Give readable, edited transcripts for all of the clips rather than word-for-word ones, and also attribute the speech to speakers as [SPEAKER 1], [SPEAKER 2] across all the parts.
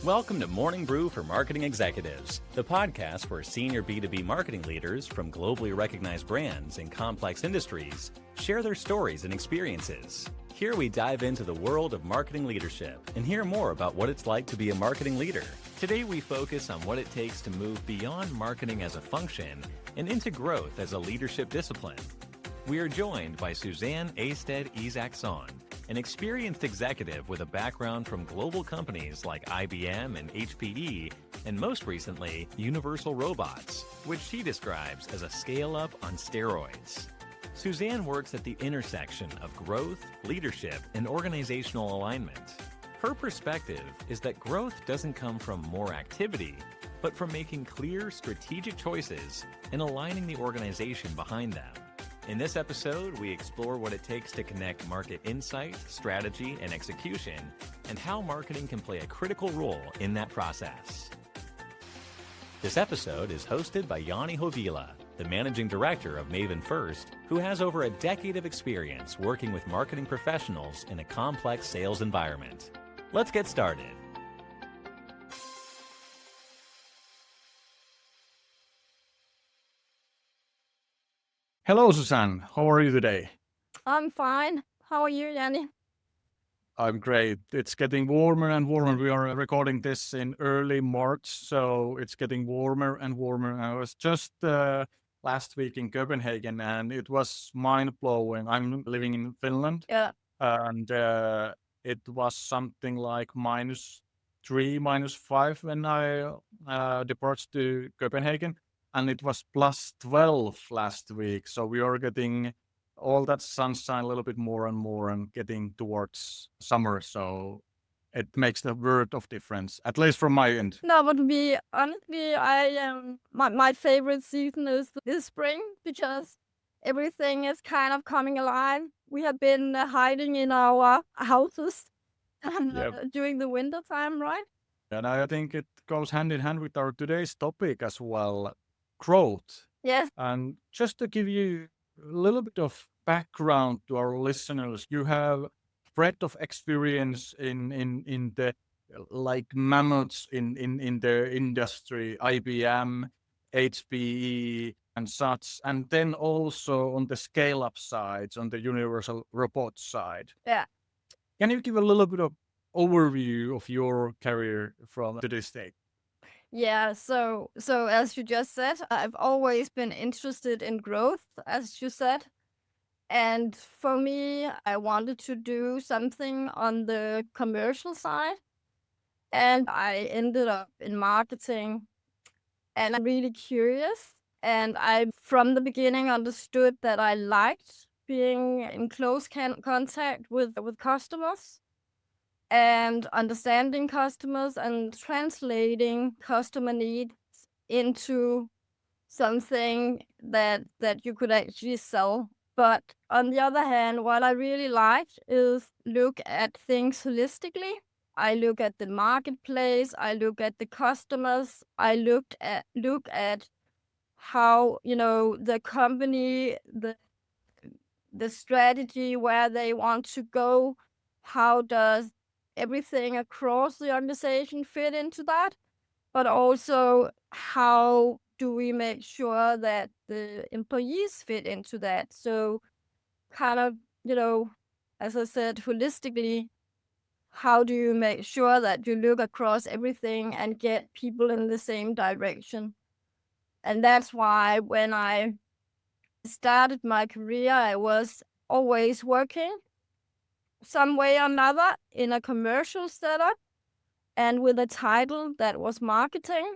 [SPEAKER 1] Welcome to Morning Brew for Marketing Executives, the podcast where senior B2B marketing leaders from globally recognized brands in complex industries share their stories and experiences. Here we dive into the world of marketing leadership and hear more about what it's like to be a marketing leader. Today we focus on what it takes to move beyond marketing as a function and into growth as a leadership discipline. We are joined by Susanne Ejsted Isaksson, an experienced executive with a background from global companies like IBM and HPE, and most recently, Universal Robots, which she describes as a scale-up on steroids. Susanne works at the intersection of growth, leadership, and organizational alignment. Her perspective is that growth doesn't come from more activity, but from making clear strategic choices and aligning the organization behind them. In this episode, we explore what it takes to connect market insight, strategy, and execution, and how marketing can play a critical role in that process. This episode is hosted by Yanni Hovila, the managing director of Maven First, who has over a decade of experience working with marketing professionals in a complex sales environment. Let's get started.
[SPEAKER 2] Hello, Susanne. How are you today?
[SPEAKER 3] I'm fine. How are you, Yanni?
[SPEAKER 2] I'm great. It's getting warmer and warmer. We are recording this in early March, so it's getting warmer and warmer. I was just last week in Copenhagen, and it was mind-blowing. I'm living in Finland,
[SPEAKER 3] Yeah.
[SPEAKER 2] and it was something like -3, -5 when I departed to Copenhagen. And it was +12 last week. So we are getting all that sunshine a little bit more and more and getting towards summer. So it makes the world of difference, at least from my end.
[SPEAKER 3] No, but honestly, my favorite season is this spring because everything is kind of coming alive. We have been hiding in our houses
[SPEAKER 2] Yep.
[SPEAKER 3] during the winter time, right?
[SPEAKER 2] And I think it goes hand in hand with our today's topic as well, growth.
[SPEAKER 3] Yes.
[SPEAKER 2] And just to give you a little bit of background to our listeners, you have breadth of experience in the like mammoths in the industry, IBM, HPE, and such, and then also on the scale-up sides, on the Universal Robots side.
[SPEAKER 3] Yeah.
[SPEAKER 2] Can you give a little bit of overview of your career from today's date?
[SPEAKER 3] Yeah, so as you just said, I've always been interested in growth, as you said. And for me, I wanted to do something on the commercial side. And I ended up in marketing. And I'm really curious. And I, from the beginning, understood that I liked being in close contact with customers and understanding customers and translating customer needs into something that you could actually sell. But on the other hand, what I really liked is look at things holistically. I look at the marketplace, I look at the customers, I look at how, the company, the strategy, where they want to go, how does everything across the organization fit into that, but also how do we make sure that the employees fit into that. So kind of, as I said, holistically, how do you make sure that you look across everything and get people in the same direction? And that's why when I started my career, I was always working some way or another in a commercial setup and with a title that was marketing.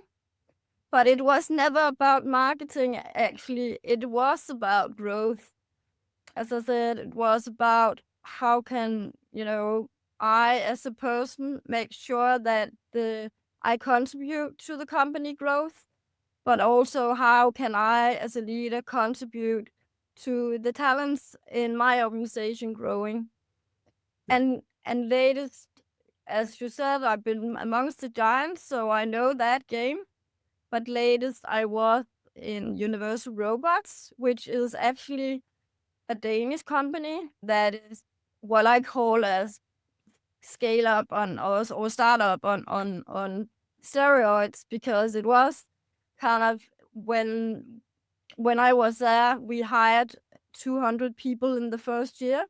[SPEAKER 3] But it was never about marketing, actually. It was about growth. As I said, it was about how can, I as a person make sure that I contribute to the company growth, but also how can I as a leader contribute to the talents in my organization growing. And latest, as you said, I've been amongst the giants, so I know that game. But latest, I was in Universal Robots, which is actually a Danish company that is what I call as scale up on us or start up on steroids, because it was kind of when I was there, we hired 200 people in the first year,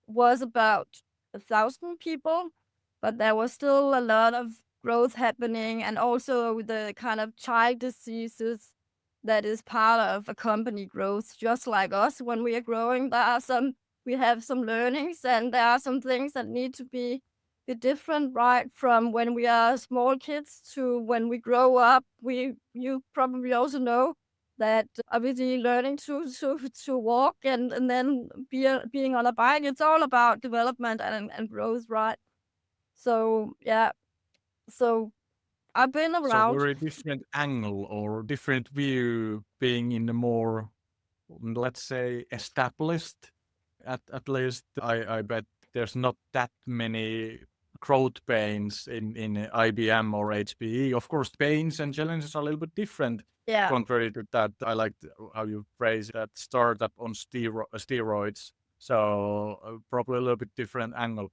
[SPEAKER 3] was about 1,000 people, but there was still a lot of growth happening, and also the kind of child diseases that is part of a company growth. Just like us, when we are growing, we have some learnings, and there are some things that need to be different, right, from when we are small kids to when we grow up. You probably also know that obviously learning to walk and then being on a bike, it's all about development and growth, right? So yeah, so I've been
[SPEAKER 2] So
[SPEAKER 3] around.
[SPEAKER 2] very different angle or different view, being in a more, let's say, established. At least I bet there's not that many growth pains in IBM or HPE. Of course, pains and challenges are a little bit different.
[SPEAKER 3] Yeah.
[SPEAKER 2] Contrary to that, I like how you phrase that startup on steroids. So probably a little bit different angle.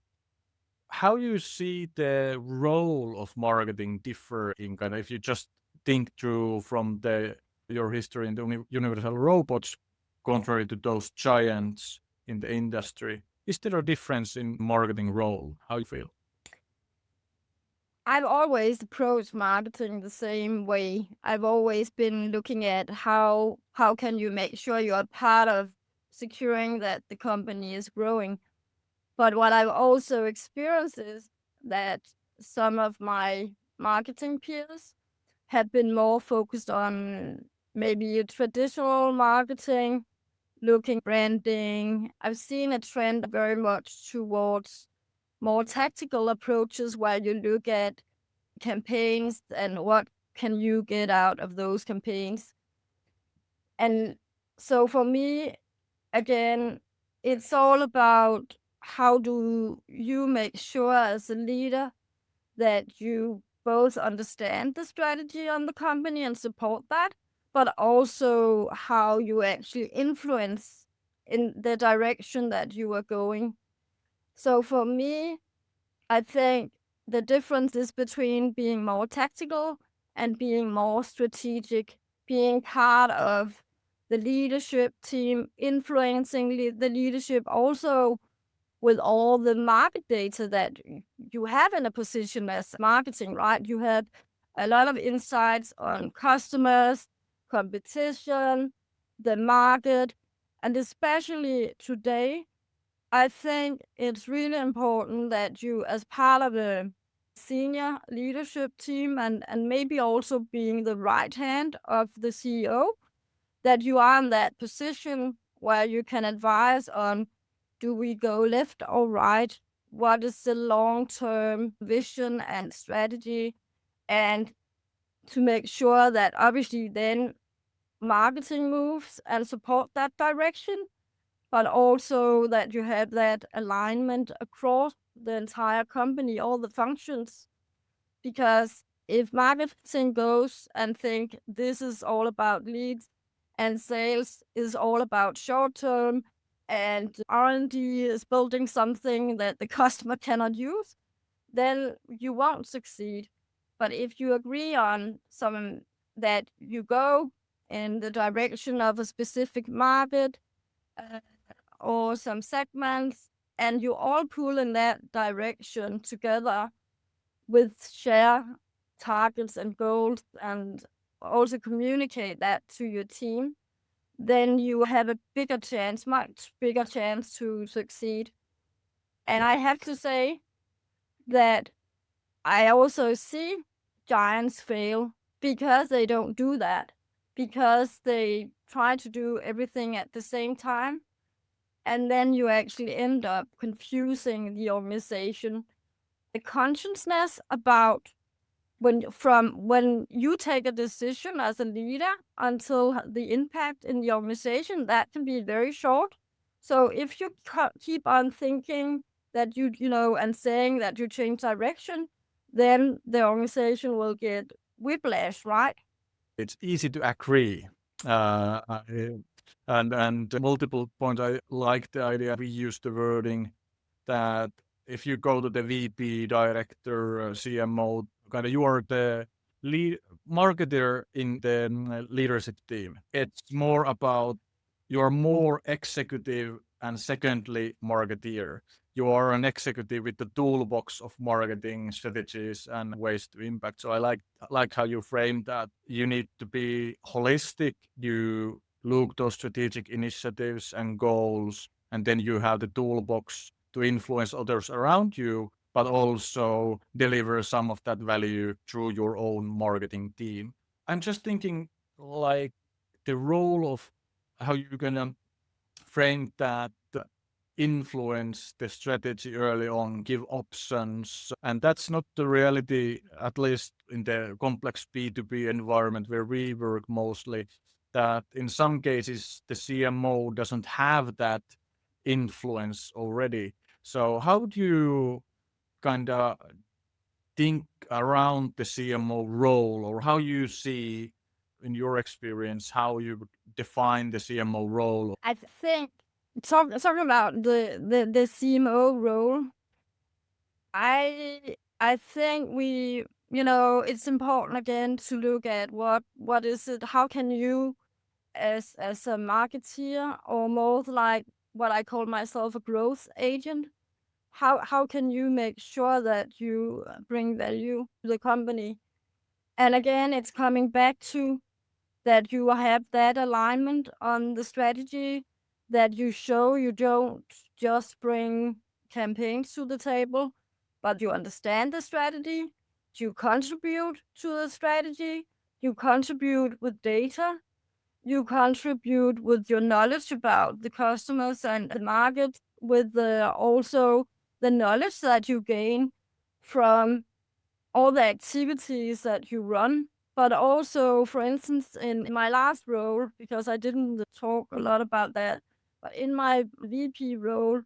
[SPEAKER 2] How you see the role of marketing differ in kind of, if you just think through from your history in the Universal Robots, contrary to those giants in the industry, is there a difference in marketing role? How you feel?
[SPEAKER 3] I've always approached marketing the same way. I've always been looking at how can you make sure you're part of securing that the company is growing. But what I've also experienced is that some of my marketing peers have been more focused on maybe traditional marketing, looking branding. I've seen a trend very much towards more tactical approaches where you look at campaigns and what can you get out of those campaigns. And so for me, again, it's all about how do you make sure as a leader that you both understand the strategy on the company and support that, but also how you actually influence in the direction that you are going. So for me, I think the difference is between being more tactical and being more strategic, being part of the leadership team, influencing the leadership also with all the market data that you have in a position as marketing, right? You have a lot of insights on customers, competition, the market, and especially today, I think it's really important that you, as part of a senior leadership team and maybe also being the right hand of the CEO, that you are in that position where you can advise on, do we go left or right? What is the long-term vision and strategy? And to make sure that obviously then marketing moves and support that direction, but also that you have that alignment across the entire company, all the functions. Because if marketing goes and think this is all about leads and sales is all about short term and R&D is building something that the customer cannot use, then you won't succeed. But if you agree on some that you go in the direction of a specific market, or some segments, and you all pull in that direction together with share targets and goals, and also communicate that to your team, then you have a bigger chance, much bigger chance to succeed. And I have to say that I also see giants fail because they don't do that, because they try to do everything at the same time. And then you actually end up confusing the organization. The consciousness about when you take a decision as a leader until the impact in the organization, that can be very short. So if you keep on thinking that you know, and saying that you change direction, then the organization will get whiplash, right?
[SPEAKER 2] It's easy to agree. And multiple points. I like the idea we use the wording that if you go to the VP, director, CMO, kind of you are the lead marketer in the leadership team. It's more about you are more executive and secondly marketeer. You are an executive with the toolbox of marketing strategies and ways to impact. So I like how you framed that. You need to be holistic. You look those strategic initiatives and goals, and then you have the toolbox to influence others around you, but also deliver some of that value through your own marketing team. I'm just thinking like the role of how you're gonna frame that influence the strategy early on, give options. And that's not the reality, at least in the complex B2B environment where we work mostly, that in some cases the CMO doesn't have that influence already. So how do you kind of think around the CMO role, or how you see in your experience how you would define the CMO role?
[SPEAKER 3] I think talking about the CMO role, I think it's important again to look at what is it, how can you as a marketeer, or more like what I call myself a growth agent, how can you make sure that you bring value to the company? And again, it's coming back to that you have that alignment on the strategy, that you show you don't just bring campaigns to the table, but you understand the strategy, you contribute to the strategy, you contribute with data, you contribute with your knowledge about the customers and the market, with also the knowledge that you gain from all the activities that you run. But also, for instance, in my last role, because I didn't talk a lot about that, but in my VP role,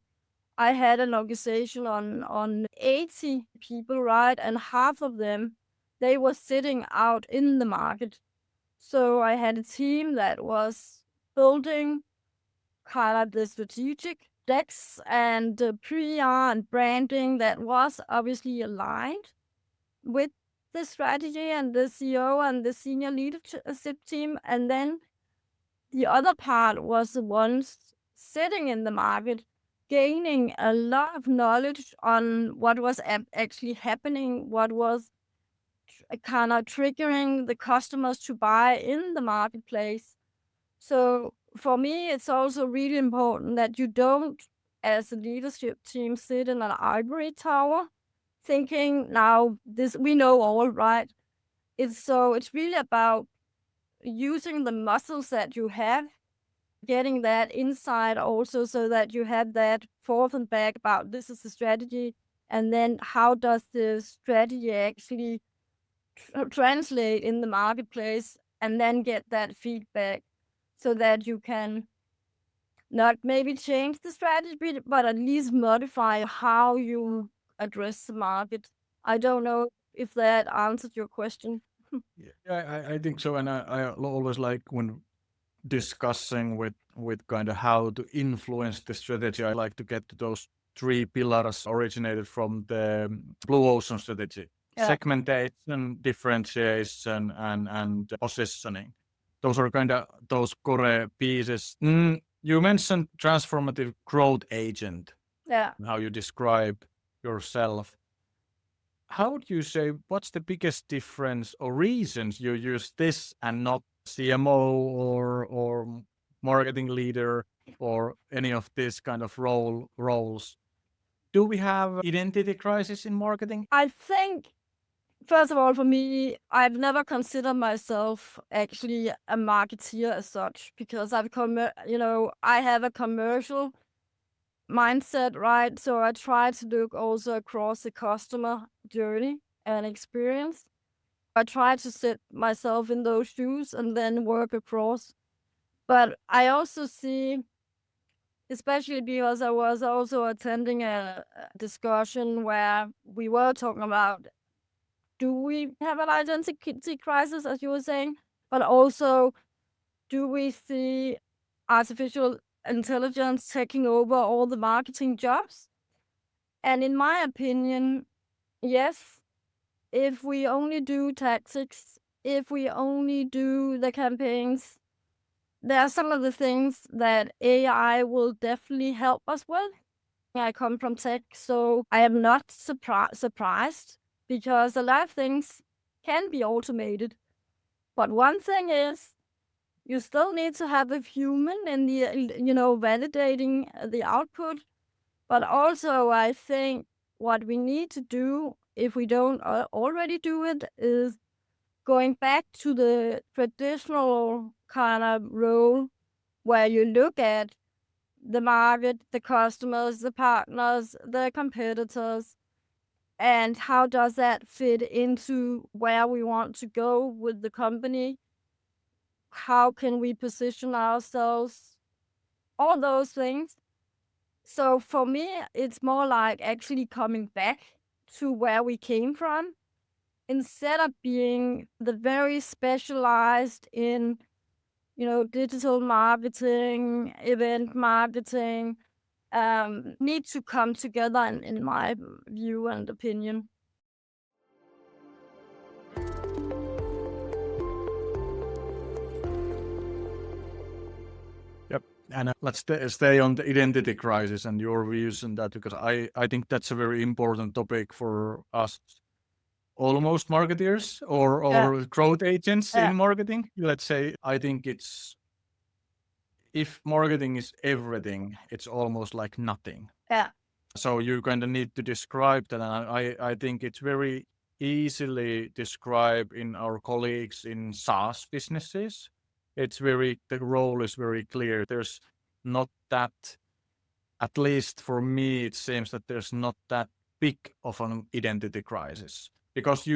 [SPEAKER 3] I had an organization on 80 people, right? And half of them, they were sitting out in the market. So I had a team that was building kind of the strategic decks and PR and branding that was obviously aligned with the strategy and the CEO and the senior leadership team. And then the other part was the ones sitting in the market, gaining a lot of knowledge on what was actually happening, what was kind of triggering the customers to buy in the marketplace. So for me, it's also really important that you don't, as a leadership team, sit in an ivory tower thinking now this we know all, right? It's really about using the muscles that you have, getting that insight also, so that you have that forth and back about this is the strategy, and then how does the strategy actually translate in the marketplace, and then get that feedback so that you can not maybe change the strategy, but at least modify how you address the market. I don't know if that answered your question.
[SPEAKER 2] Yeah, I think so. And I always like when discussing with kind of how to influence the strategy, I like to get to those three pillars originated from the Blue Ocean strategy.
[SPEAKER 3] Yeah.
[SPEAKER 2] Segmentation, differentiation, and positioning. Those are kind of those core pieces. You mentioned transformative growth agent,
[SPEAKER 3] Yeah.
[SPEAKER 2] how you describe yourself. How would you say, what's the biggest difference or reasons you use this and not CMO or marketing leader or any of these kind of roles? Do we have identity crisis in marketing?
[SPEAKER 3] I think, first of all, for me, I've never considered myself actually a marketeer as such, because I have a commercial mindset, right? So I try to look also across the customer journey and experience. I try to set myself in those shoes and then work across. But I also see, especially because I was also attending a discussion where we were talking about, do we have an identity crisis, as you were saying, but also do we see artificial intelligence taking over all the marketing jobs? And in my opinion, yes, if we only do tactics, if we only do the campaigns, there are some of the things that AI will definitely help us with. I come from tech, so I am not surprised because a lot of things can be automated. But one thing is, you still need to have a human in the, validating the output. But also, I think what we need to do, if we don't already do it, is going back to the traditional kind of role where you look at the market, the customers, the partners, the competitors, and how does that fit into where we want to go with the company? How can we position ourselves? All those things. So for me, it's more like actually coming back to where we came from instead of being the very specialized in, digital marketing, event marketing, need to come together in my view and opinion.
[SPEAKER 2] Yep. And let's stay on the identity crisis and your views on that, because I think that's a very important topic for us almost marketeers or growth agents
[SPEAKER 3] Yeah.
[SPEAKER 2] in marketing. Let's say, I think it's, if marketing is everything, it's almost like nothing.
[SPEAKER 3] Yeah.
[SPEAKER 2] So you kind of need to describe that. And I think it's very easily described in our colleagues in SaaS businesses. The role is very clear. There's not that, at least for me, it seems that there's not that big of an identity crisis. Because we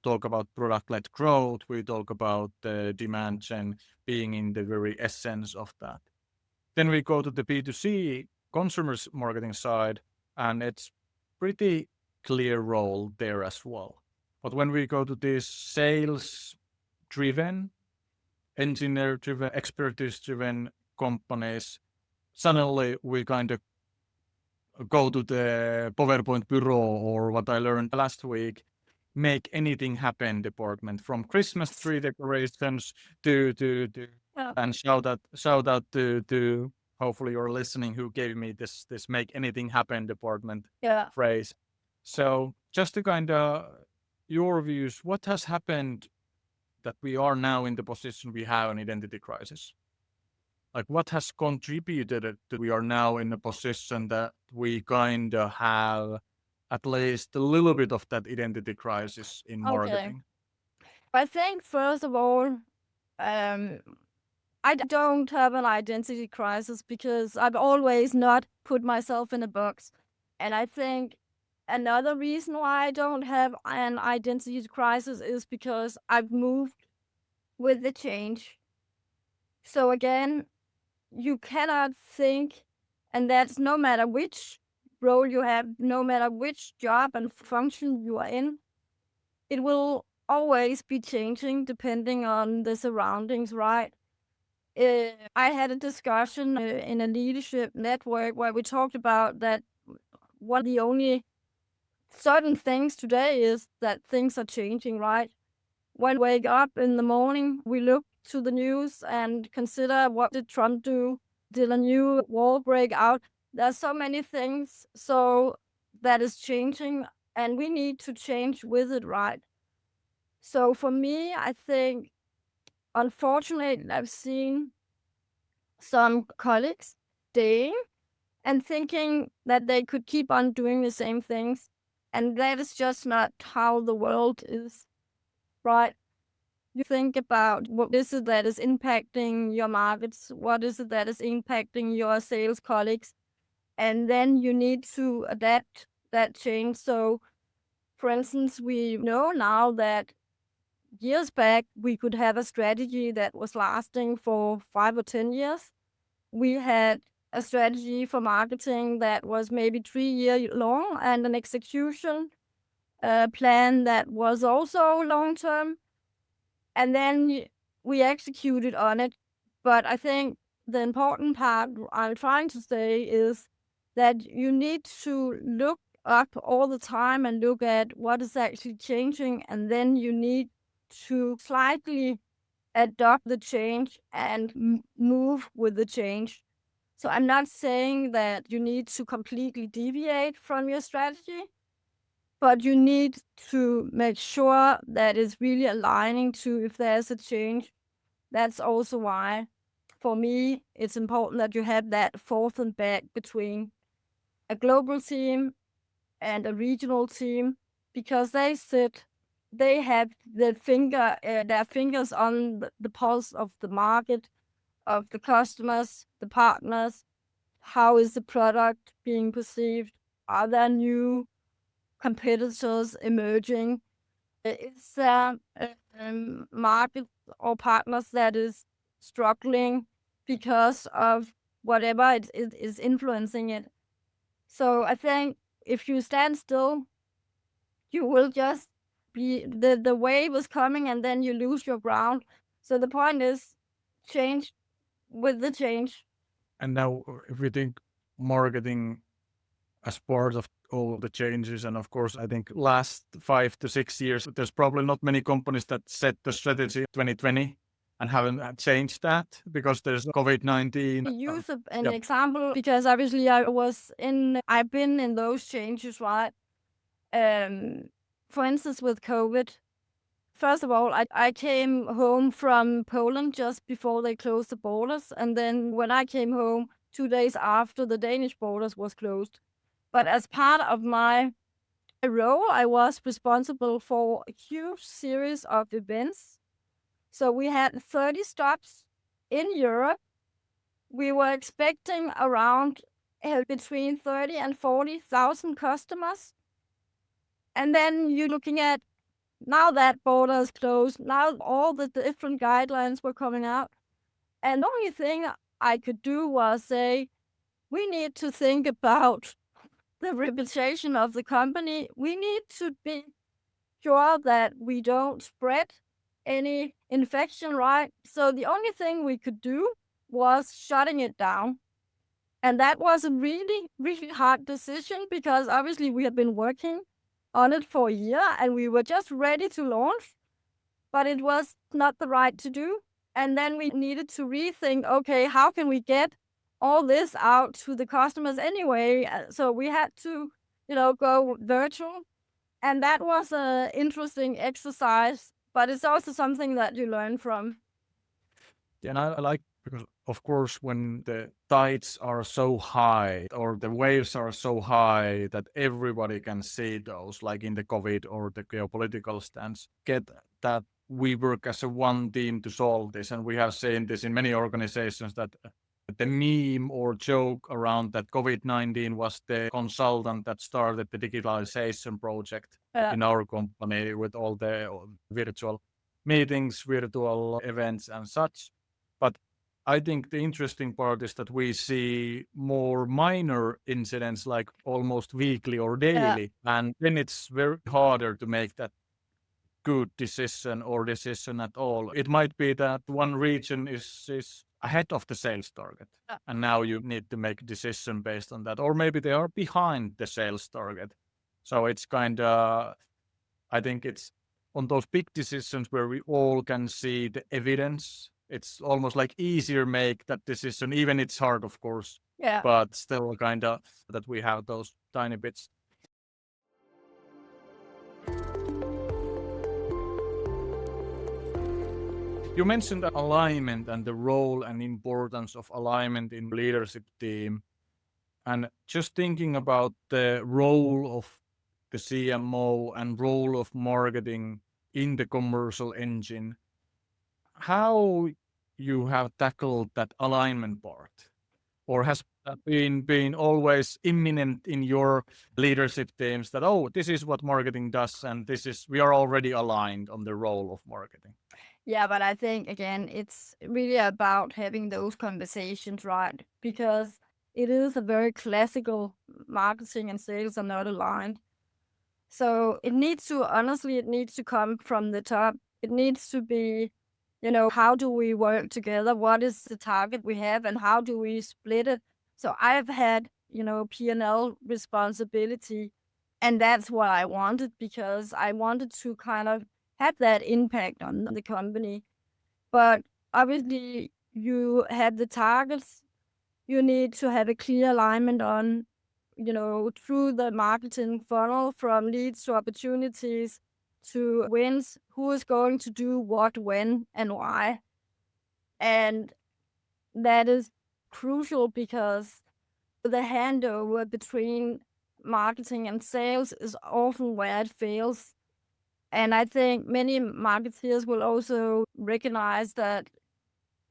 [SPEAKER 2] talk about product-led growth, we talk about the demand gen being in the very essence of that. Then we go to the B2C consumers marketing side, and it's pretty clear role there as well. But when we go to these sales-driven, engineer-driven, expertise-driven companies, suddenly we kind of go to the PowerPoint bureau, or what I learned last week, make anything happen department, from Christmas tree decorations to
[SPEAKER 3] Yeah.
[SPEAKER 2] and shout out to hopefully you're listening, who gave me this make anything happen department
[SPEAKER 3] Yeah.
[SPEAKER 2] phrase. So just to kind of your views, what has happened that we are now in the position we have an identity crisis? Like, what has contributed it to we are now in a position that we kind of have at least a little bit of that identity crisis in
[SPEAKER 3] Okay.
[SPEAKER 2] marketing?
[SPEAKER 3] I think first of all, I don't have an identity crisis because I've always not put myself in a box. And I think another reason why I don't have an identity crisis is because I've moved with the change. So again, you cannot think, and that's no matter which role you have, no matter which job and function you are in, it will always be changing depending on the surroundings, right? I had a discussion in a leadership network where we talked about that one of the only certain things today is that things are changing, right? When we wake up in the morning, we look to the news and consider, what did Trump do? Did a new war break out? There's so many things so that is changing, and we need to change with it, right? So for me, I think, unfortunately, I've seen some colleagues staying and thinking that they could keep on doing the same things. And that is just not how the world is, right? You think about what is it that is impacting your markets, what is it that is impacting your sales colleagues, and then you need to adapt that change. So, for instance, we know now that years back we could have a strategy that was lasting for 5 or 10 years. We had a strategy for marketing that was maybe 3 years long, and an execution plan that was also long term. And then we executed on it. But I think the important part I'm trying to say is that you need to look up all the time and look at what is actually changing, and then you need to slightly adopt the change and move with the change. So I'm not saying that you need to completely deviate from your strategy, but you need to make sure that it's really aligning to if there's a change. That's also why, for me, it's important that you have that forth and back between a global team and a regional team, because they have their fingers on the pulse of the market, of the customers, the partners. How is the product being perceived? Are there new competitors emerging? Is there market or partners that is struggling because of whatever it is influencing it? So I think if you stand still, you will just be the wave is coming and then you lose your ground. So the point is change with the change.
[SPEAKER 2] And now, if we think marketing as part of all the changes, and of course, I think last 5 to 6 years, there's probably not many companies that set the strategy 2020 and haven't changed that because there's COVID-19.
[SPEAKER 3] Use an example, because obviously I've been in those changes, right? For instance, with COVID, first of all, I came home from Poland just before they closed the borders. And then when I came home 2 days after the Danish borders was closed. But as part of my role, I was responsible for a huge series of events. So we had 30 stops in Europe. We were expecting around between 30 and 40,000 customers. And then you're looking at, now that border is closed, now all the different guidelines were coming out. And the only thing I could do was say, we need to think about the reputation of the company. We need to be sure that we don't spread any infection, right? So the only thing we could do was shutting it down. And that was a really, really hard decision, because obviously we had been working on it for a year and we were just ready to launch, but it was not the right to do. And then we needed to rethink, okay, how can we get all this out to the customers anyway? So we had to, go virtual. And that was an interesting exercise, but it's also something that you learn from.
[SPEAKER 2] Yeah, and I like, because of course, when the tides are so high or the waves are so high that everybody can see those, like in the COVID or the geopolitical stance, get that we work as a one team to solve this. And we have seen this in many organizations, that the meme or joke around that COVID-19 was the consultant that started the digitalization project in our company, with all the virtual meetings, virtual events and such. But I think the interesting part is that we see more minor incidents, like almost weekly or daily. And then it's very harder to make that good decision or decision at all. It might be that one region is ahead of the sales target, and now you need to make a decision based on that. Or maybe they are behind the sales target. So it's kind of, I think it's on those big decisions where we all can see the evidence. It's almost like easier make that decision, even it's hard, of course, but still kind of that we have those tiny bits. You mentioned alignment and the role and importance of alignment in leadership team. And just thinking about the role of the CMO and role of marketing in the commercial engine, how you have tackled that alignment part? Or has that been always imminent in your leadership teams that, oh, this is what marketing does, and we are already aligned on the role of marketing?
[SPEAKER 3] Yeah, but I think, again, it's really about having those conversations, right? Because it is a very classical marketing and sales are not aligned. So it needs to come from the top. It needs to be, how do we work together? What is the target we have and how do we split it? So I've had P&L responsibility. And that's what I wanted, because I wanted to kind of have that impact on the company. But obviously, you have the targets. You need to have a clear alignment on, through the marketing funnel, from leads to opportunities to wins, who is going to do what, when, and why. And that is crucial, because the handover between marketing and sales is often where it fails. And I think many marketeers will also recognize that,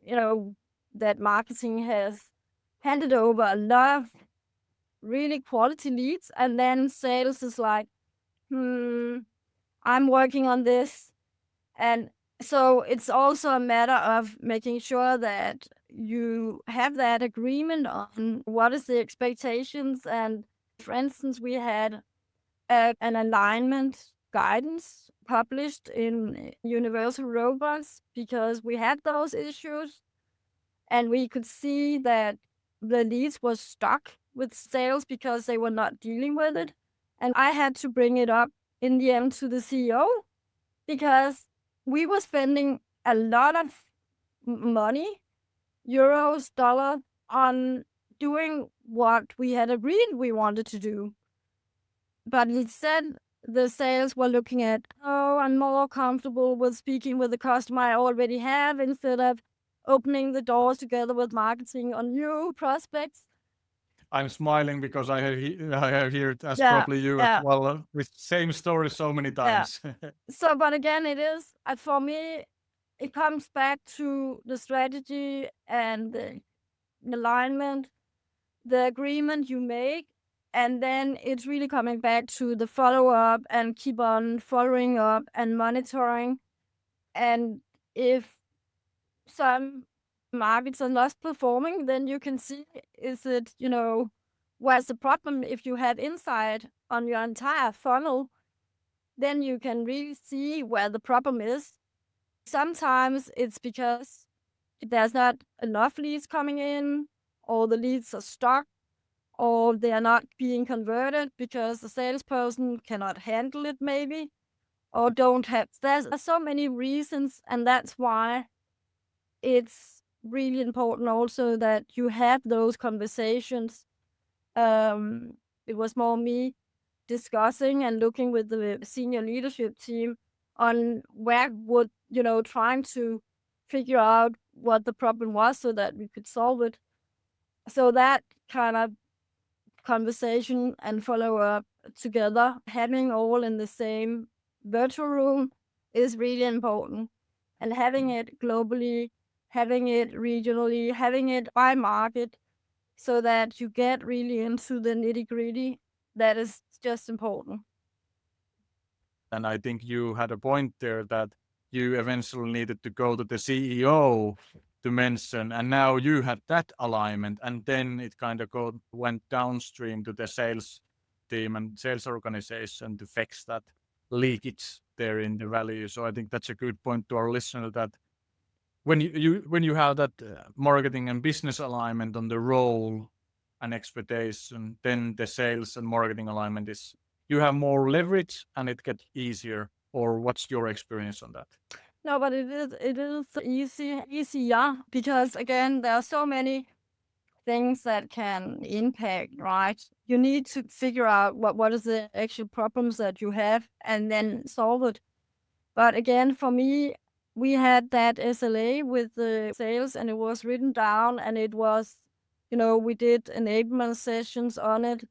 [SPEAKER 3] that marketing has handed over a lot of really quality leads, and then sales is like, I'm working on this. And so it's also a matter of making sure that you have that agreement on what is the expectations. And for instance, we had an alignment guidance published in Universal Robots, because we had those issues, and we could see that the leads was stuck with sales because they were not dealing with it. And I had to bring it up in the end to the CEO, because we were spending a lot of money, euros, dollar, on doing what we had agreed we wanted to do. But instead, the sales were looking at, I'm more comfortable with speaking with the customer I already have, instead of opening the doors together with marketing on new prospects.
[SPEAKER 2] I'm smiling because I have heard as
[SPEAKER 3] Yeah,
[SPEAKER 2] probably you
[SPEAKER 3] yeah.
[SPEAKER 2] as well, with same story so many times.
[SPEAKER 3] So, but again, it is, for me, it comes back to the strategy and the alignment, the agreement you make, and then it's really coming back to the follow-up and keep on following up and monitoring. And if some markets are not performing, then you can see, is it, what's the problem? If you have insight on your entire funnel, then you can really see where the problem is. Sometimes it's because there's not enough leads coming in, or the leads are stuck, or they are not being converted because the salesperson cannot handle it, maybe, or don't have. There's so many reasons, and that's why it's really important also that you have those conversations. It was more me discussing and looking with the senior leadership team on where would, trying to figure out what the problem was so that we could solve it. So that kind of conversation and follow up together, having all in the same virtual room, is really important. And having it globally, having it regionally, having it by market, so that you get really into the nitty-gritty, that is just important.
[SPEAKER 2] And I think you had a point there that you eventually needed to go to the CEO to mention, and now you had that alignment, and then it kind of went downstream to the sales team and sales organization to fix that leakage there in the value. So I think that's a good point to our listener, that when you have that marketing and business alignment on the role and expectation, then the sales and marketing alignment is, you have more leverage and it gets easier. Or what's your experience on that?
[SPEAKER 3] No, but it is easier, because again, there are so many things that can impact, right? You need to figure out what is the actual problems that you have, and then solve it. But again, for me, we had that SLA with the sales, and it was written down, and it was, we did enablement sessions on it.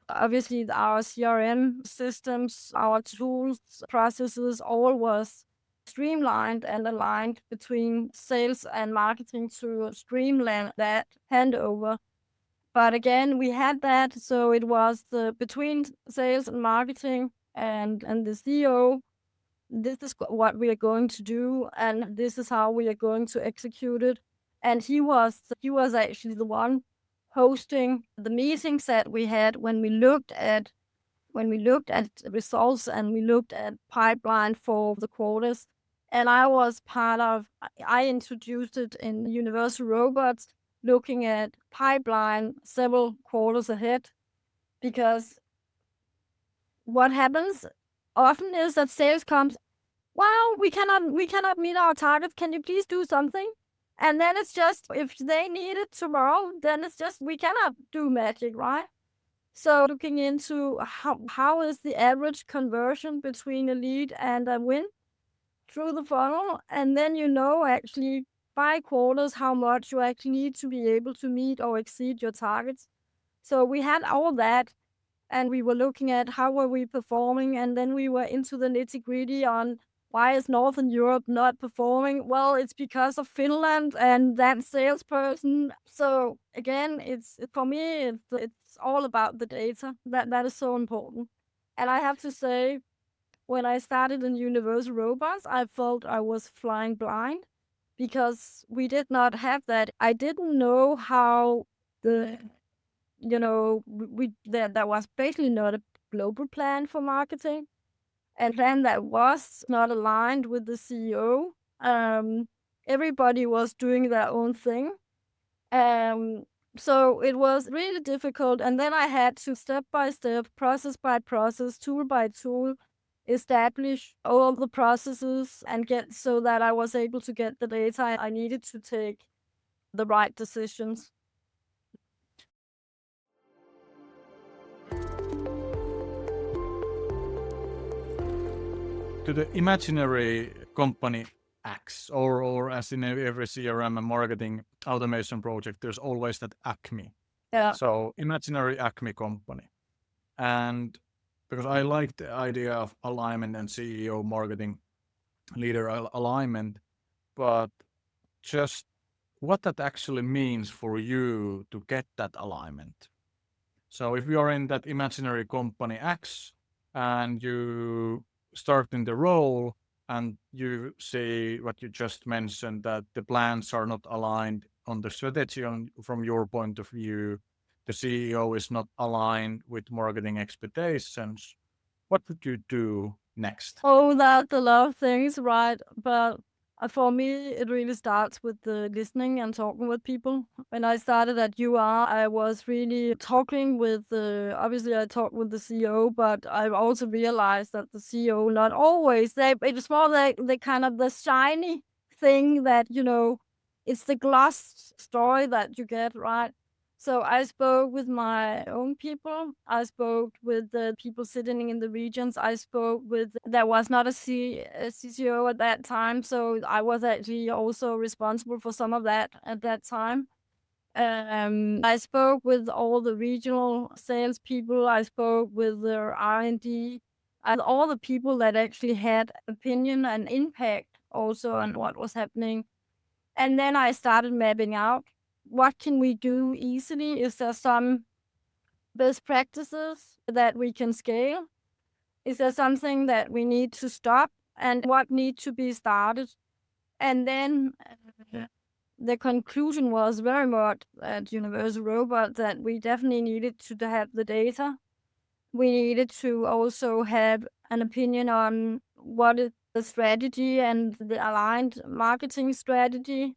[SPEAKER 3] Obviously, our CRM systems, our tools, processes, all was streamlined and aligned between sales and marketing to streamline that handover. But again, we had that, so it was between sales and marketing and the CEO. This is what we are going to do, and this is how we are going to execute it. And he was actually the one hosting the meetings that we had when we looked at results, and we looked at pipeline for the quarters. And I was I introduced it in Universal Robots, looking at pipeline several quarters ahead, because what happens often is that sales comes, well, we cannot meet our target. Can you please do something? And then it's just, if they need it tomorrow, then it's just, we cannot do magic, right? So looking into how is the average conversion between a lead and a win through the funnel, and then actually by quarters how much you actually need to be able to meet or exceed your targets. So we had all that, and we were looking at how were we performing, and then we were into the nitty-gritty on why is Northern Europe not performing? Well, it's because of Finland and that salesperson. So again, for me, it's all about the data. That is so important. And I have to say, when I started in Universal Robots, I felt I was flying blind because we did not have that. I didn't know how there was basically not a global plan for marketing, and plan that was not aligned with the CEO. Everybody was doing their own thing. So it was really difficult. And then I had to step by step, process by process, tool by tool, establish all the processes and get so that I was able to get the data I needed to take the right decisions.
[SPEAKER 2] To the imaginary company X, or as in every CRM and marketing automation project, there's always that Acme.
[SPEAKER 3] Yeah.
[SPEAKER 2] So imaginary Acme company. And because I like the idea of alignment and CEO marketing leader alignment, but just what that actually means for you to get that alignment. So if you are in that imaginary company X and you start in the role and you see what you just mentioned, that the plans are not aligned on the strategy from your point of view, the CEO is not aligned with marketing expectations, what would you do next?
[SPEAKER 3] Oh, that's a lot of things, right? But for me, it really starts with the listening and talking with people. When I started at UR, I was really talking with obviously I talked with the CEO, but I also realized that the CEO not always, it's more like the kind of the shiny thing that, it's the gloss story that you get, right? So I spoke with my own people. I spoke with the people sitting in the regions. There was not a CCO at that time, so I was actually also responsible for some of that at that time. I spoke with all the regional salespeople. I spoke with their R&D, and all the people that actually had opinion and impact also on what was happening. And then I started mapping out, what can we do easily? Is there some best practices that we can scale? Is there something that we need to stop, and what needs to be started? And then the conclusion was very much at Universal Robot that we definitely needed to have the data. We needed to also have an opinion on what is the strategy and the aligned marketing strategy.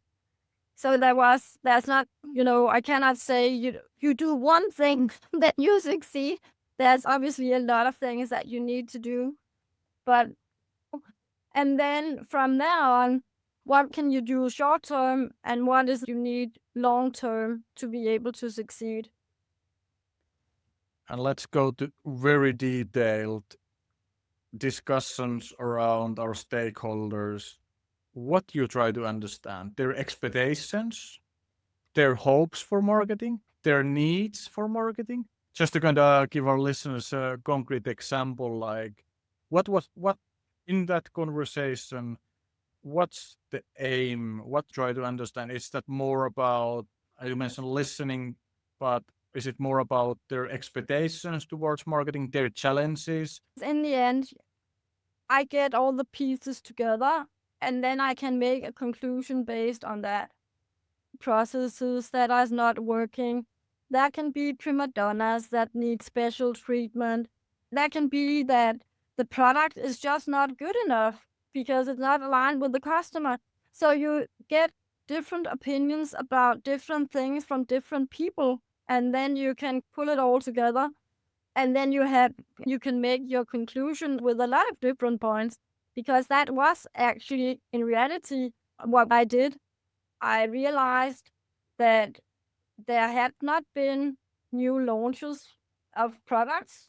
[SPEAKER 3] So there's not, I cannot say you do one thing that you succeed. There's obviously a lot of things that you need to do. And then from there on, what can you do short term and what is you need long term to be able to succeed?
[SPEAKER 2] And let's go to very detailed discussions around our stakeholders. What you try to understand, their expectations, their hopes for marketing, their needs for marketing. Just to kind of give our listeners a concrete example, like what in that conversation, what's the aim? What try to understand? Is that more about, you mentioned listening, but is it more about their expectations towards marketing, their challenges?
[SPEAKER 3] In the end, I get all the pieces together and then I can make a conclusion based on that. Processes that are not working. That can be prima donnas that need special treatment. That can be that the product is just not good enough because it's not aligned with the customer. So you get different opinions about different things from different people, and then you can pull it all together, and then you can make your conclusion with a lot of different points, because that was actually in reality what I did. I realized that there had not been new launches of products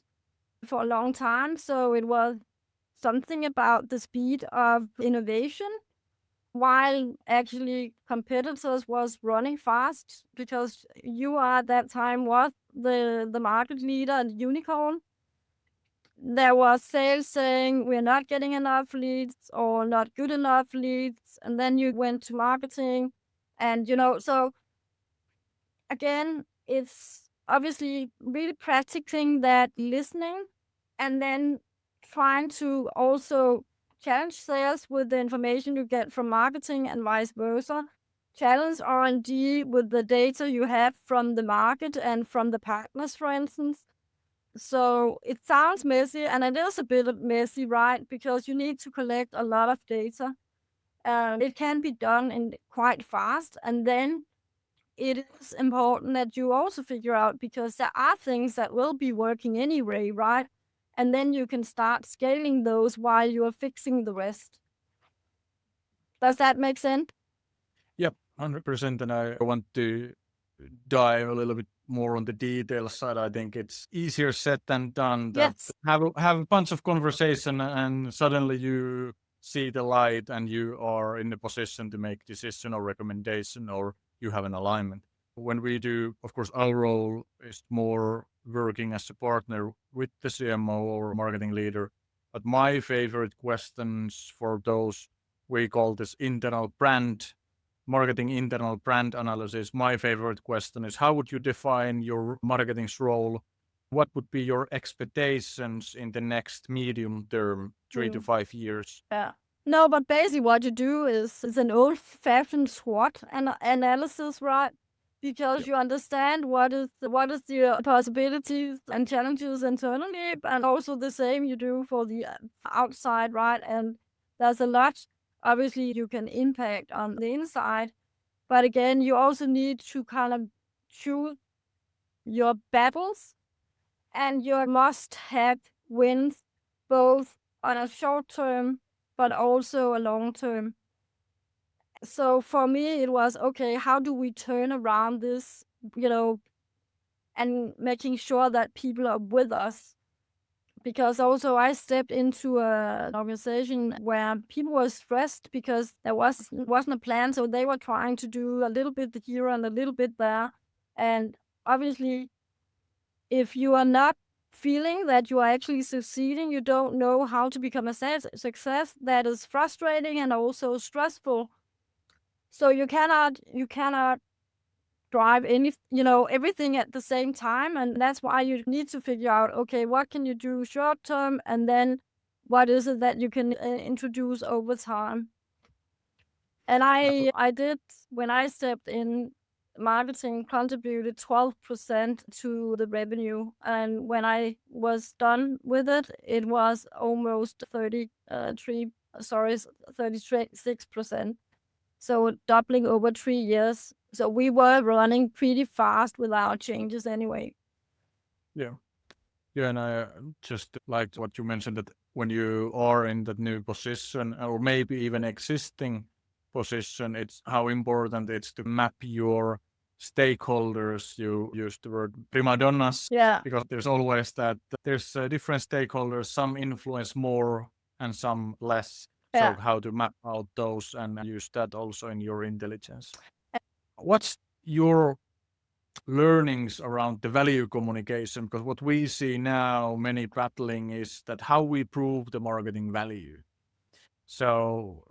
[SPEAKER 3] for a long time, so it was something about the speed of innovation, while actually competitors was running fast, because you are at that time was the market leader and unicorn. There was sales saying we're not getting enough leads or not good enough leads, and then you went to marketing, and so again, it's obviously really practicing that listening, and then trying to also challenge sales with the information you get from marketing and vice versa. Challenge R&D with the data you have from the market and from the partners, for instance. So it sounds messy, and it is a bit messy, right? Because you need to collect a lot of data. It can be done in quite fast, and then it is important that you also figure out, because there are things that will be working anyway, right? And then you can start scaling those while you are fixing the rest. Does that make sense?
[SPEAKER 2] Yep, 100%. And I want to dive a little bit more on the detail side. I think it's easier said than done. That
[SPEAKER 3] Yes.
[SPEAKER 2] have a bunch of conversation and suddenly you see the light and you are in the position to make decision or recommendation, or you have an alignment. When we do, of course, our role is more working as a partner with the CMO or marketing leader. But my favorite questions for those, we call this marketing internal brand analysis. My favorite question is, how would you define your marketing's role? What would be your expectations in the next medium term, 3 to 5 years?
[SPEAKER 3] Yeah. No, but basically what you do is an old-fashioned SWOT analysis, right? Because you understand what is the possibilities and challenges internally, and also the same you do for the outside, right? And there's a lot, obviously, you can impact on the inside, but again, you also need to kind of choose your battles and your must-have wins, both on a short term but also a long term. So for me, it was, okay, how do we turn around this, and making sure that people are with us? Because also I stepped into an organization where people were stressed because there wasn't a plan. So they were trying to do a little bit here and a little bit there. And obviously, if you are not feeling that you are actually succeeding, you don't know how to become a success. That is frustrating and also stressful. So you cannot drive everything at the same time, and that's why you need to figure out, okay, what can you do short term, and then what is it that you can introduce over time. And I did, when I stepped in, marketing contributed 12% to the revenue, and when I was done with it, it was almost 36%. So doubling over 3 years. So we were running pretty fast with our changes anyway.
[SPEAKER 2] Yeah. Yeah, and I just liked what you mentioned, that when you are in that new position or maybe even existing position, it's how important it's to map your stakeholders. You used the word prima donnas.
[SPEAKER 3] Yeah.
[SPEAKER 2] Because there's always that there's different stakeholders, some influence more and some less.
[SPEAKER 3] Yeah.
[SPEAKER 2] So how to map out those and use that also in your intelligence. What's your learnings around the value communication? Because what we see now, many battling, is that how we prove the marketing value. So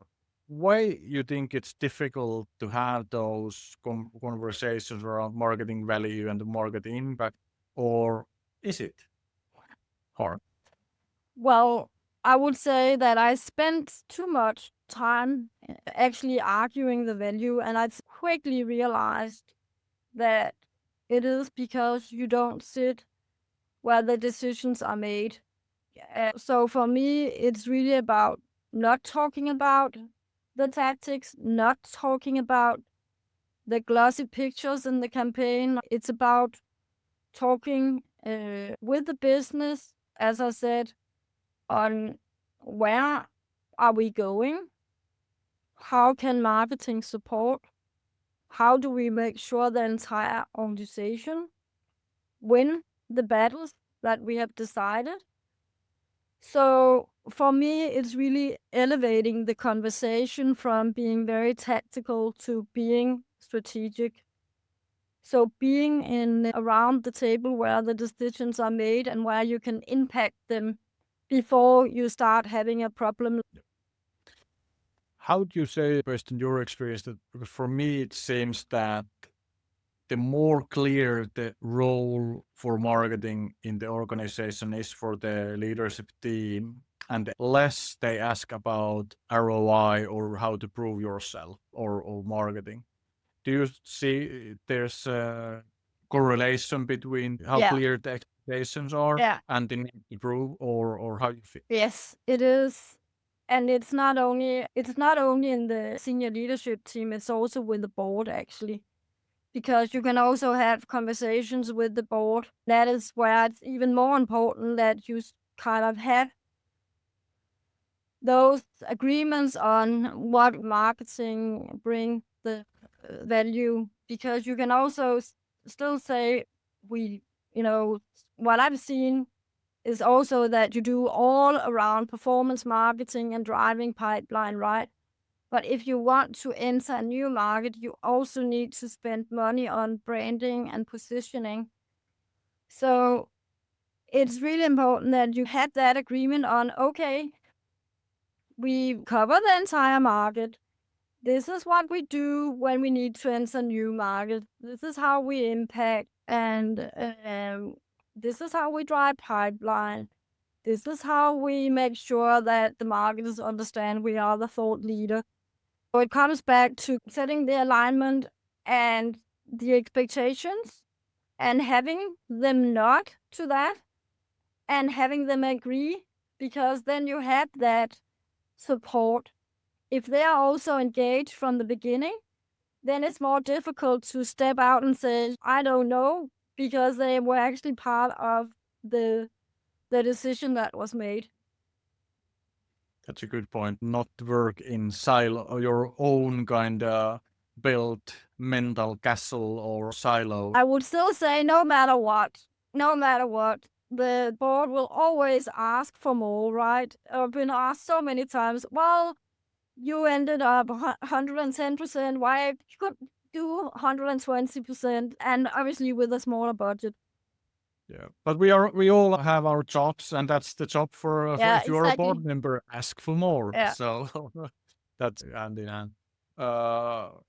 [SPEAKER 2] why you think it's difficult to have those conversations around marketing value and the market impact, or is it hard?
[SPEAKER 3] Well, I would say that I spent too much time actually arguing the value, and I quickly realized that it is because you don't sit where the decisions are made. So for me, it's really about not talking about the tactics, not talking about the glossy pictures in the campaign. It's about talking with the business, as I said, on where are we going? How can marketing support? How do we make sure the entire organization win the battles that we have decided? So for me, it's really elevating the conversation from being very tactical to being strategic. So being in around the table where the decisions are made and where you can impact them before you start having a problem.
[SPEAKER 2] How would you say, based on your experience, that because for me it seems that the more clear the role for marketing in the organization is for the leadership team, and the less they ask about ROI or how to prove yourself or marketing. Do you see there's a correlation between how
[SPEAKER 3] Yeah.
[SPEAKER 2] clear the expectations are
[SPEAKER 3] Yeah.
[SPEAKER 2] and the need to prove, or how you feel?
[SPEAKER 3] Yes, it is. And it's not only in the senior leadership team, it's also with the board actually. Because you can also have conversations with the board. That is where it's even more important that you kind of have those agreements on what marketing bring the value. Because you can also still say, what I've seen is also that you do all around performance marketing and driving pipeline, right? But if you want to enter a new market, you also need to spend money on branding and positioning. So it's really important that you have that agreement on, okay, we cover the entire market. This is what we do when we need to enter a new market. This is how we impact, and this is how we drive pipeline. This is how we make sure that the marketers understand we are the thought leader. So it comes back to setting the alignment and the expectations and having them nod to that and having them agree, because then you have that support. If they are also engaged from the beginning, then it's more difficult to step out and say, I don't know, because they were actually part of the decision that was made.
[SPEAKER 2] That's a good point. Not work in silo or your own kind of built mental castle or silo.
[SPEAKER 3] I would still say no matter what, the board will always ask for more, right? I've been asked so many times, well, you ended up 110%, why you could do 120%, and obviously with a smaller budget.
[SPEAKER 2] Yeah, but we all have our jobs, and that's the job for
[SPEAKER 3] Yeah,
[SPEAKER 2] if you're a board
[SPEAKER 3] exactly.
[SPEAKER 2] member, ask for more.
[SPEAKER 3] Yeah.
[SPEAKER 2] So that's hand in hand. How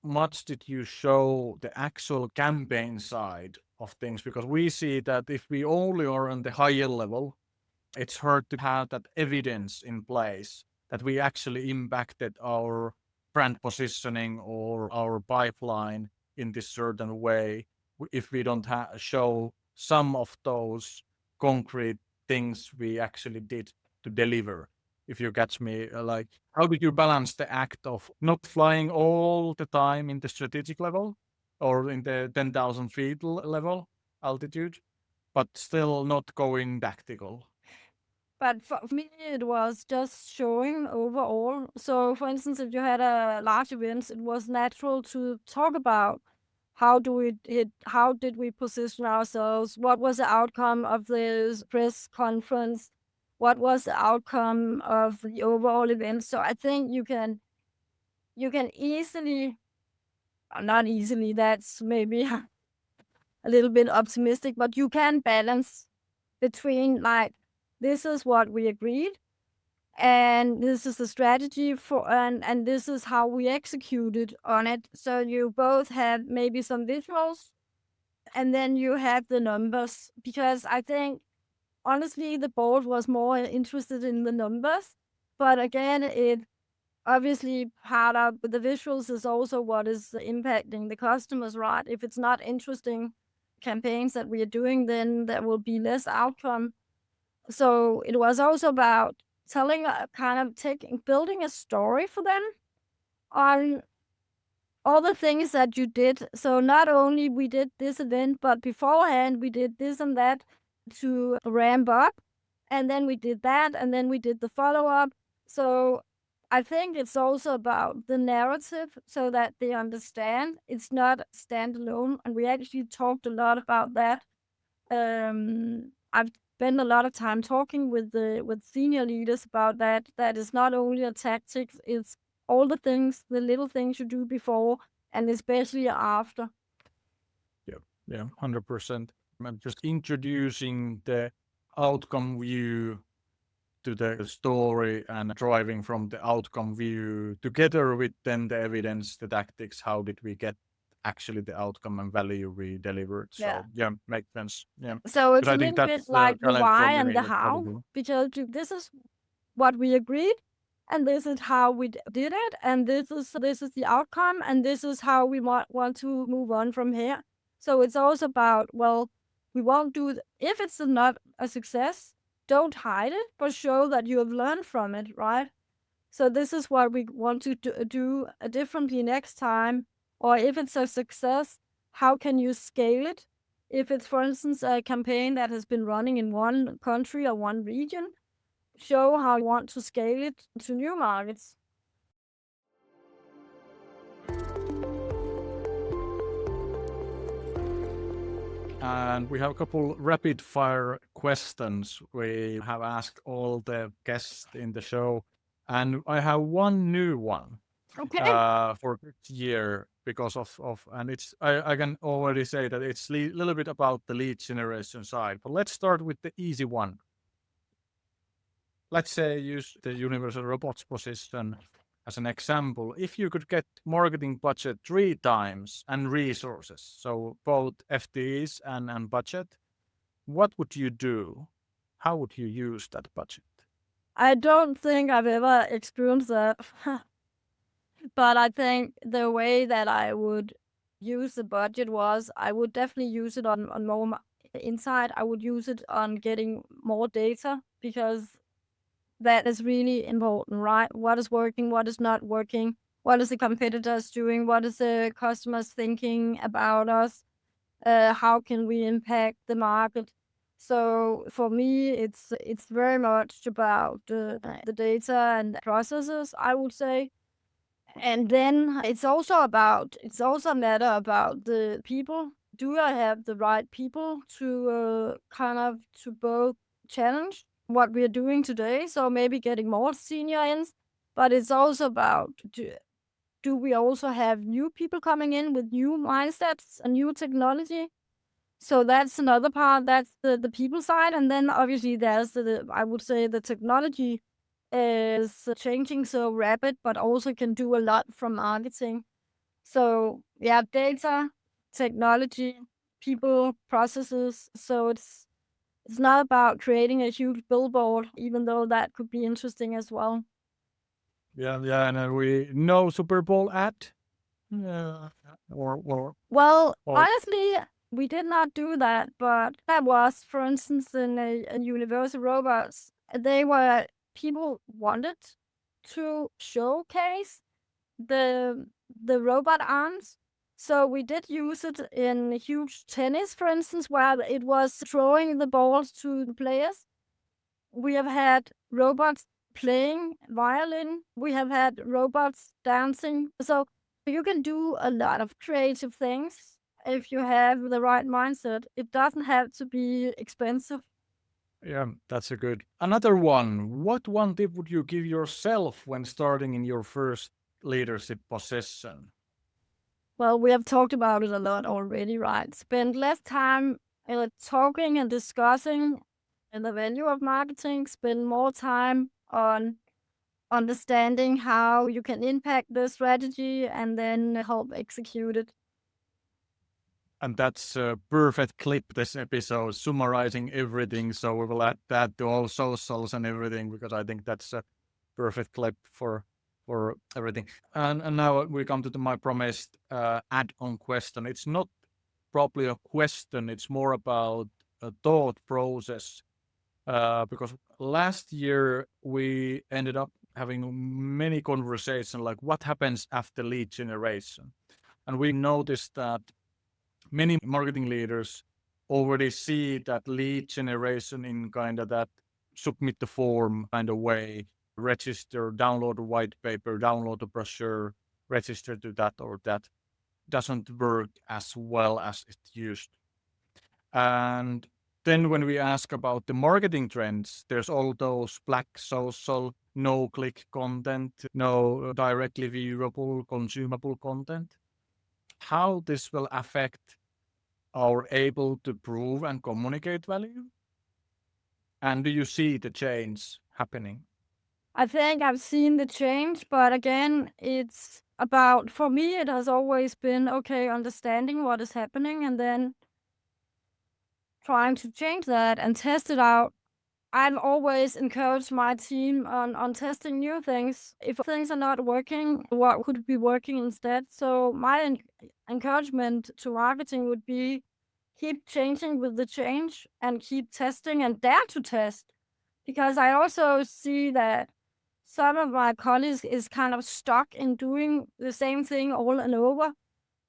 [SPEAKER 2] much did you show the actual campaign side of things? Because we see that if we only are on the higher level, it's hard to have that evidence in place that we actually impacted our brand positioning or our pipeline in this certain way if we don't show some of those concrete things we actually did to deliver. If you catch me, like, how did you balance the act of not flying all the time in the strategic level or in the 10,000 feet level altitude, but still not going tactical?
[SPEAKER 3] But for me, it was just showing overall. So, for instance, if you had a large event, it was natural to talk about how did we position ourselves? What was the outcome of this press conference? What was the outcome of the overall event? So I think you can easily, not easily, that's maybe a little bit optimistic, but you can balance between like, this is what we agreed, and this is the strategy for, and this is how we executed on it. So you both have maybe some visuals, and then you have the numbers, because I think honestly the board was more interested in the numbers, but again, it obviously part of the visuals is also what is impacting the customers, right? If it's not interesting campaigns that we are doing, then there will be less outcome. So it was also about telling building a story for them on all the things that you did. So not only we did this event, but beforehand we did this and that to ramp up. And then we did that, and then we did the follow-up. So I think it's also about the narrative so that they understand it's not standalone. And we actually talked a lot about that. I've spent a lot of time talking with senior leaders about that. That is not only a tactics, it's all the things, the little things you do before and especially after.
[SPEAKER 2] Yeah, 100%. I'm just introducing the outcome view to the story and driving from the outcome view together with then the evidence, the tactics, how did we get actually the outcome and value we delivered.
[SPEAKER 3] Yeah.
[SPEAKER 2] So yeah, makes sense. Yeah.
[SPEAKER 3] So it's
[SPEAKER 2] But
[SPEAKER 3] a
[SPEAKER 2] I think
[SPEAKER 3] little bit
[SPEAKER 2] that's the
[SPEAKER 3] like the
[SPEAKER 2] challenge
[SPEAKER 3] why
[SPEAKER 2] from
[SPEAKER 3] and the
[SPEAKER 2] the
[SPEAKER 3] how,
[SPEAKER 2] strategy.
[SPEAKER 3] because this is what we agreed, and this is how we did it, and this is the outcome, and this is how we want to move on from here. So it's also about, well, we won't do if it's not a success, don't hide it, but show that you have learned from it, right? So this is what we want to do differently next time. Or if it's a success, how can you scale it? If it's, for instance, a campaign that has been running in one country or one region, show how you want to scale it to new markets.
[SPEAKER 2] And we have a couple rapid fire questions we have asked all the guests in the show. And I have one new one
[SPEAKER 3] Okay.
[SPEAKER 2] for this year because of and it's I can already say that it's a little bit about the lead generation side. But let's start with the easy one. Let's say use the universal robots position as an example. If you could get marketing budget 3 times and resources, so both FTEs and budget, what would you do? How would you use that budget?
[SPEAKER 3] I don't think I've ever experienced that. But I think the way that I would use the budget was I would definitely use it on more insight. I would use it on getting more data because that is really important, right? What is working, what is not working, what is the competitors doing, what is the customers thinking about us, how can we impact the market. So for me, it's very much about the data and processes, I would say. And then it's also a matter about the people. Do I have the right people to to both challenge what we are doing today? So maybe getting more senior in, but it's also about do we also have new people coming in with new mindsets and new technology? So that's another part. That's the people side, and then obviously there's I would say the technology is changing so rapid, but also can do a lot from marketing. So yeah, data, technology, people, processes. So it's not about creating a huge billboard, even though that could be interesting as well.
[SPEAKER 2] Yeah, and we know Super Bowl ad. Yeah, or
[SPEAKER 3] Well,
[SPEAKER 2] or
[SPEAKER 3] honestly, we did not do that, but that was, for instance, in a Universal Robots. People wanted to showcase the robot arms. So we did use it in huge tennis, for instance, where it was throwing the balls to the players. We have had robots playing violin. We have had robots dancing. So you can do a lot of creative things if you have the right mindset. It doesn't have to be expensive.
[SPEAKER 2] yeah, that's a good. Another one. What one tip would you give yourself when starting in your first leadership position?
[SPEAKER 3] Well, we have talked about it a lot already, right? Spend less time talking and discussing and the value of marketing. Spend more time on understanding how you can impact the strategy and then help execute it.
[SPEAKER 2] And that's a perfect clip, this episode, summarizing everything. So we will add that to all socials and everything, because I think that's a perfect clip for everything. And now we come to my promised add-on question. It's not probably a question, it's more about a thought process. Because last year we ended up having many conversations like what happens after lead generation. And we noticed that many marketing leaders already see that lead generation in kind of that submit the form kind of way, register, download a white paper, download a brochure, register to that or that, doesn't work as well as it used. And then when we ask about the marketing trends, there's all those black social, no click content, no directly viewable, consumable content. How this will affect our able to prove and communicate value? And do you see the change happening?
[SPEAKER 3] I think I've seen the change, but again, it's about, for me, it has always been, okay, understanding what is happening and then trying to change that and test it out. I've always encouraged my team on testing new things. If things are not working, what could be working instead? So my encouragement to marketing would be keep changing with the change and keep testing and dare to test. Because I also see that some of my colleagues is kind of stuck in doing the same thing over and over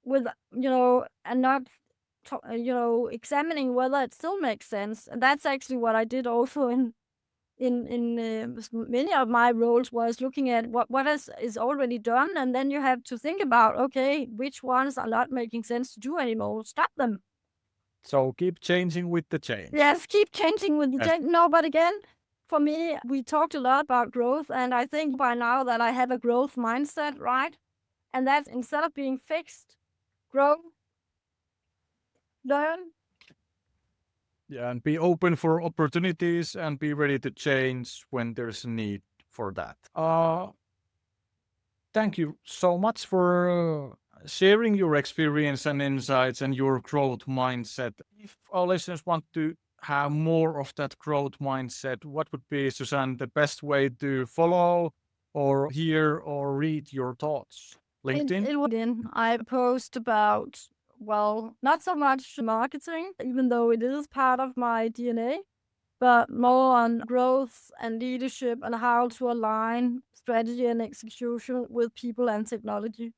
[SPEAKER 3] with, and not examining whether it still makes sense. And that's actually what I did also in many of my roles, was looking at what is already done, and then you have to think about, okay, which ones are not making sense to do anymore, stop them.
[SPEAKER 2] So keep changing with the change.
[SPEAKER 3] Yes, keep changing with the change. No, but again, for me, we talked a lot about growth, and I think by now that I have a growth mindset, right? And that's instead of being fixed, grow, learn.
[SPEAKER 2] Yeah, and be open for opportunities and be ready to change when there's a need for that. Thank you so much for sharing your experience and insights and your growth mindset. If our listeners want to have more of that growth mindset, what would be, Susanne, the best way to follow or hear or read your thoughts? LinkedIn?
[SPEAKER 3] I post about, well, not so much marketing, even though it is part of my DNA, but more on growth and leadership and how to align strategy and execution with people and technology.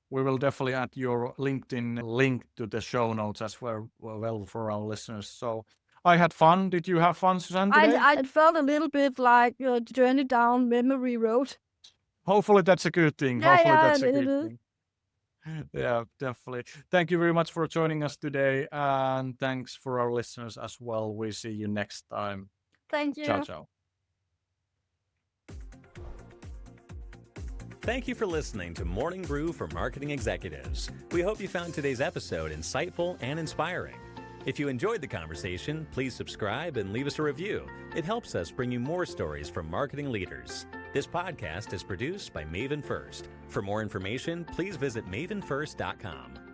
[SPEAKER 2] We will definitely add your LinkedIn link to the show notes as well for our listeners. So I had fun. Did you have fun, Susanne, today?
[SPEAKER 3] I felt a little bit like a journey down memory road.
[SPEAKER 2] Hopefully that's a good thing. Yeah, definitely. Thank you very much for joining us today. And thanks for our listeners as well. We see you next time.
[SPEAKER 3] Thank you.
[SPEAKER 2] Ciao, ciao.
[SPEAKER 1] Thank you for listening to Morning Brew for Marketing Executives. We hope you found today's episode insightful and inspiring. If you enjoyed the conversation, please subscribe and leave us a review. It helps us bring you more stories from marketing leaders. This podcast is produced by Maven First. For more information, please visit mavenfirst.com.